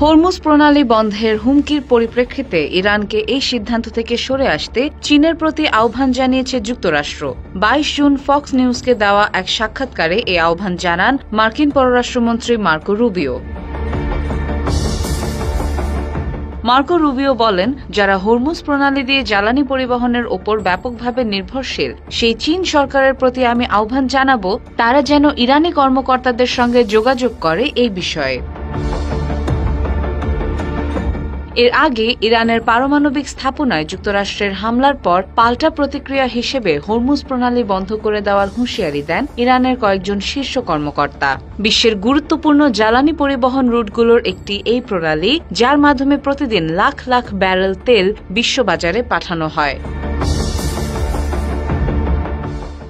Hormuz প্রণালী বন্ধের হুমকির পরিপ্রেক্ষিতে ইরানকে এই সিদ্ধান্ত থেকে সরে আসতে চীনের প্রতি আহ্বান জানিয়েছে যুক্তরাষ্ট্র। ২২ জুন ফক্স নিউজকে দেওয়া এক সাক্ষাৎকারে এই আহ্বান জানান মার্কিন পররাষ্ট্রমন্ত্রী মার্কো রুবিও। মার্কো রুবিও বলেন, যারা হরমুজ প্রণালী দিয়ে জ্বালানি পরিবহনের ওপর ব্যাপকভাবে নির্ভরশীল সেই চীন সরকারের প্রতি আমি আহ্বান জানাবো তারা যেন ইরানি কর্মকর্তাদের সঙ্গে যোগাযোগ করে এই বিষয়ে। এর আগে ইরানের পারমাণবিক স্থাপনায় যুক্তরাষ্ট্রের হামলার পর পাল্টা প্রতিক্রিয়া হিসেবে হরমুজ প্রণালী বন্ধ করে দেওয়ার হুঁশিয়ারি দেন ইরানের কয়েকজন শীর্ষ কর্মকর্তা। বিশ্বের গুরুত্বপূর্ণ জ্বালানি পরিবহন রুটগুলোর একটি এই প্রণালী, যার মাধ্যমে প্রতিদিন লাখ লাখ ব্যারেল তেল বিশ্ববাজারে পাঠানো হয়।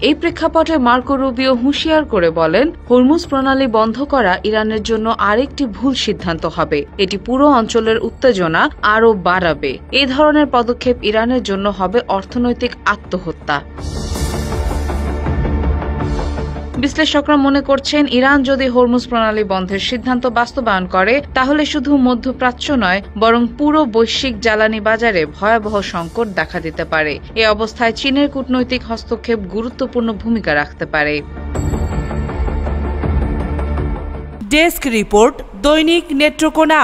এই প্রেক্ষাপটে মার্কো রুবিও হুঁশিয়ার করে বলেন, হরমুজ প্রণালী বন্ধ করা ইরানের জন্য আরেকটি ভুল সিদ্ধান্ত হবে। এটি পুরো অঞ্চলের উত্তেজনা আরও বাড়াবে। এই ধরনের পদক্ষেপ ইরানের জন্য হবে অর্থনৈতিক আত্মহত্যা। বিশ্লেষকরা মনে করছেন, ইরান যদি হরমুজ প্রণালী বন্ধের সিদ্ধান্ত বাস্তবায়ন করে তাহলে শুধু মধ্যপ্রাচ্য নয় বরং পুরো বৈশ্বিক জ্বালানি বাজারে ভয়াবহ সংকট দেখা দিতে পারে। এ অবস্থায় চীনের কূটনৈতিক হস্তক্ষেপ গুরুত্বপূর্ণ ভূমিকা রাখতে পারে। ডেস্ক রিপোর্ট, দৈনিক নেত্রকোনা।